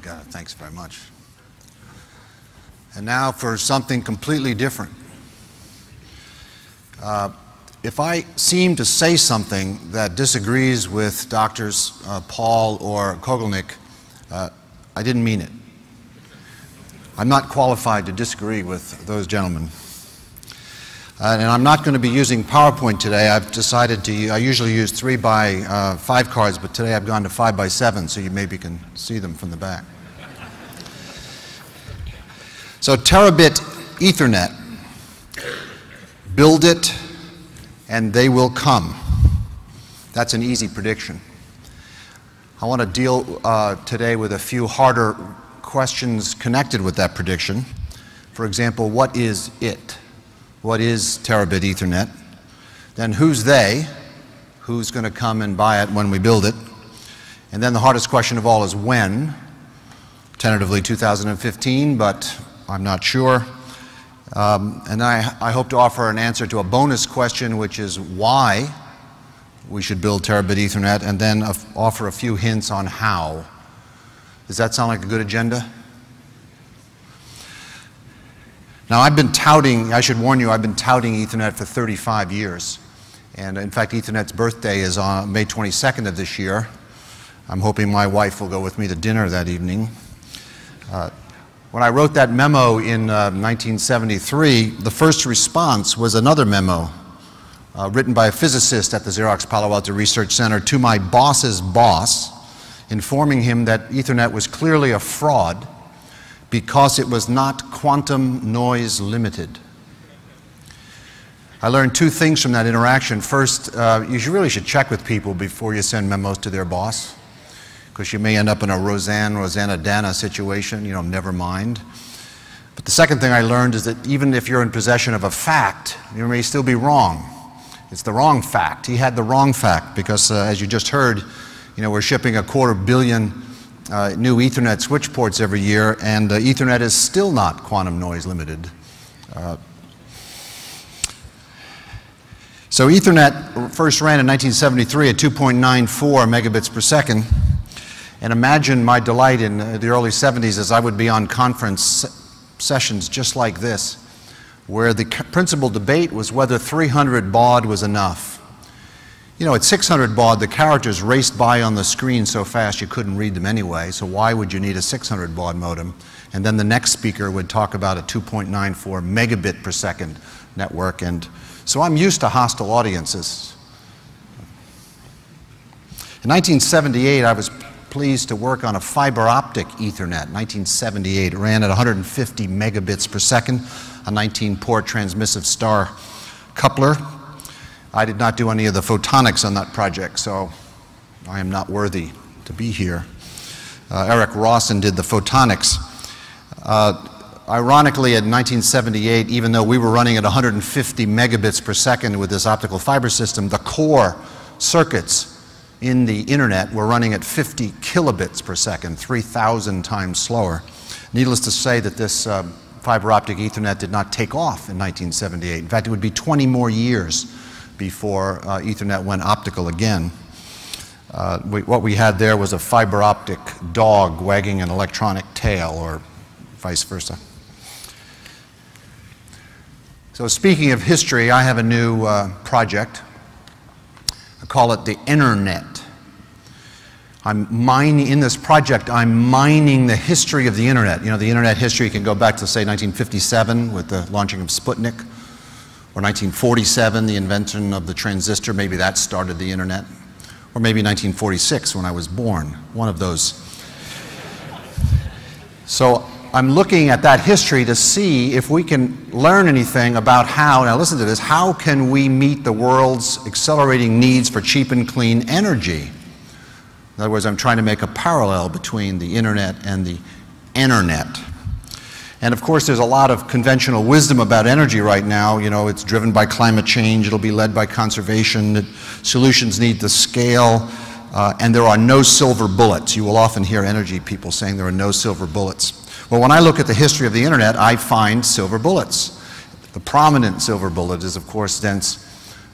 got it. Thanks very much. And now for something completely different. If I seem to say something that disagrees with Doctors Paul or Kogelnik, I didn't mean it. I'm not qualified to disagree with those gentlemen. And I'm not going to be using PowerPoint today. I've decided to, I usually use 3x5 cards, but today I've gone to 5x7, so you maybe can see them from the back. So Terabit Ethernet, build it and they will come. That's an easy prediction. I want to deal today with a few harder questions connected with that prediction. For example, what is it? What is Terabit Ethernet? Then who's they? Who's going to come and buy it when we build it? And then the hardest question of all is when? Tentatively 2015, but I'm not sure. And I hope to offer an answer to a bonus question, which is why we should build Terabit Ethernet, and then offer a few hints on how. Does that sound like a good agenda? Now, I've been touting, I should warn you, I've been touting Ethernet for 35 years. And in fact, Ethernet's birthday is on May 22nd of this year. I'm hoping my wife will go with me to dinner that evening. When I wrote that memo in 1973, the first response was another memo written by a physicist at the Xerox Palo Alto Research Center to my boss's boss, informing him that Ethernet was clearly a fraud because it was not quantum noise limited. I learned two things from that interaction. First, you really should check with people before you send memos to their boss, because you may end up in a Rosanna-Dana situation, you know, never mind. But the second thing I learned is that even if you're in possession of a fact, you may still be wrong. It's the wrong fact. He had the wrong fact because, as you just heard, you know, we're shipping 250 million new Ethernet switch ports every year, and Ethernet is still not quantum noise limited. So Ethernet first ran in 1973 at 2.94 megabits per second. And imagine my delight in the early 70s as I would be on conference sessions just like this, where the principal debate was whether 300 baud was enough. You know, at 600 baud, the characters raced by on the screen so fast you couldn't read them anyway, so why would you need a 600 baud modem? And then the next speaker would talk about a 2.94 megabit per second network, and so I'm used to hostile audiences. In 1978, I was pleased to work on a fiber optic Ethernet. 1978, it ran at 150 megabits per second, a 19-port transmissive star coupler. I did not do any of the photonics on that project, so I am not worthy to be here. Eric Rawson did the photonics. Ironically, in 1978, even though we were running at 150 megabits per second with this optical fiber system, the core circuits in the internet were running at 50 kilobits per second, 3,000 times slower. Needless to say that this fiber optic Ethernet did not take off in 1978. In fact, it would be 20 more years before Ethernet went optical again. What we had there was a fiber optic dog wagging an electronic tail, or vice versa. So speaking of history, I have a new project. I call it the Internet. In this project, I'm mining the history of the Internet. You know, the Internet history can go back to, say, 1957 with the launching of Sputnik, or 1947, the invention of the transistor. Maybe that started the Internet. Or maybe 1946 when I was born, one of those. So I'm looking at that history to see if we can learn anything about how, now listen to this, how can we meet the world's accelerating needs for cheap and clean energy? In other words, I'm trying to make a parallel between the Internet and the Internet. And of course, there's a lot of conventional wisdom about energy right now. You know, it's driven by climate change, it'll be led by conservation, solutions need to scale, and there are no silver bullets. You will often hear energy people saying there are no silver bullets. Well, when I look at the history of the Internet, I find silver bullets. The prominent silver bullet is, of course, dense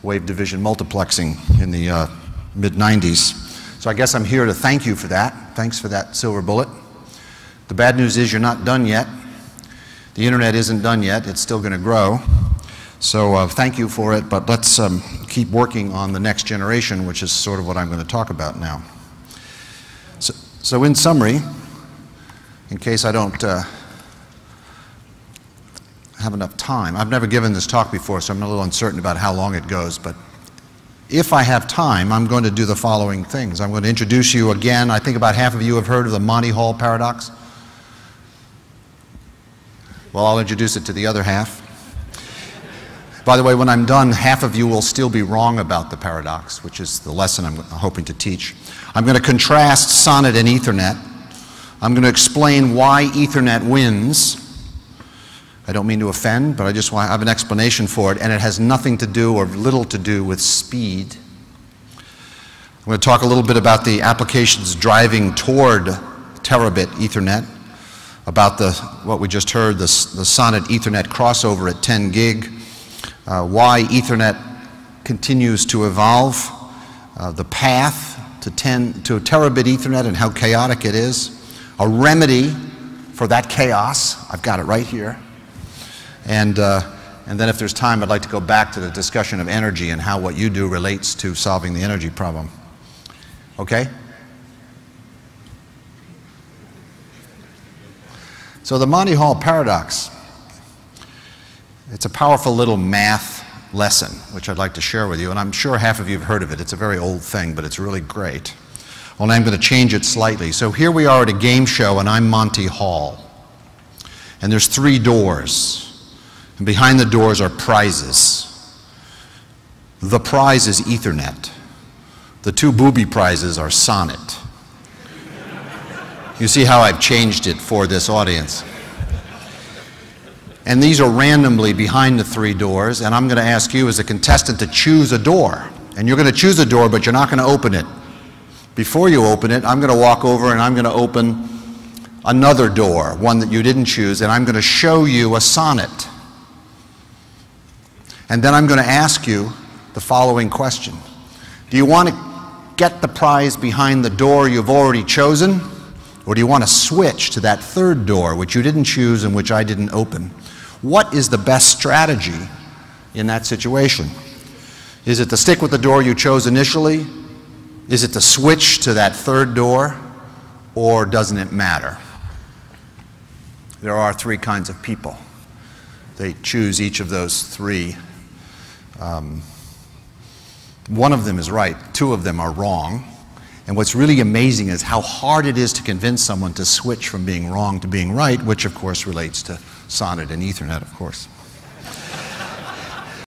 wave division multiplexing in the mid-90s. So I guess I'm here to thank you for that. Thanks for that silver bullet. The bad news is you're not done yet. The internet isn't done yet. It's still going to grow. So thank you for it, but let's keep working on the next generation, which is sort of what I'm going to talk about now. So in summary, in case I don't have enough time, I've never given this talk before, so I'm a little uncertain about how long it goes, but if I have time, I'm going to do the following things. I'm going to introduce you again. I think about half of you have heard of the Monty Hall paradox. Well, I'll introduce it to the other half. By the way, when I'm done, half of you will still be wrong about the paradox, which is the lesson I'm hoping to teach. I'm going to contrast Sonnet and Ethernet. I'm going to explain why Ethernet wins. I don't mean to offend, but I just want to have an explanation for it, and it has nothing to do or little to do with speed. I'm going to talk a little bit about the applications driving toward Terabit Ethernet, about what we just heard, the Sonnet Ethernet crossover at 10 gig, why Ethernet continues to evolve, the path to Terabit Ethernet and how chaotic it is, a remedy for that chaos. I've got it right here. And then if there's time, I'd like to go back to the discussion of energy and how what you do relates to solving the energy problem. Okay? So the Monty Hall paradox, it's a powerful little math lesson, which I'd like to share with you, and I'm sure half of you have heard of it. It's a very old thing, but it's really great. Only I'm going to change it slightly. So here we are at a game show, and I'm Monty Hall. And there's 3 doors, and behind the doors are prizes. The prize is Ethernet. The 2 booby prizes are Sonnet. You see how I've changed it for this audience. And these are randomly behind the 3 doors, and I'm going to ask you as a contestant to choose a door. And you're going to choose a door, but you're not going to open it. Before you open it, I'm going to walk over and I'm going to open another door, one that you didn't choose, and I'm going to show you a sonnet. And then I'm going to ask you the following question. Do you want to get the prize behind the door you've already chosen? Or do you want to switch to that 3rd door, which you didn't choose and which I didn't open? What is the best strategy in that situation? Is it to stick with the door you chose initially? Is it to switch to that 3rd door? Or doesn't it matter? There are 3 kinds of people. They choose each of those 3. One of them is right. 2 of them are wrong. And what's really amazing is how hard it is to convince someone to switch from being wrong to being right, which of course relates to Sonnet and Ethernet, of course.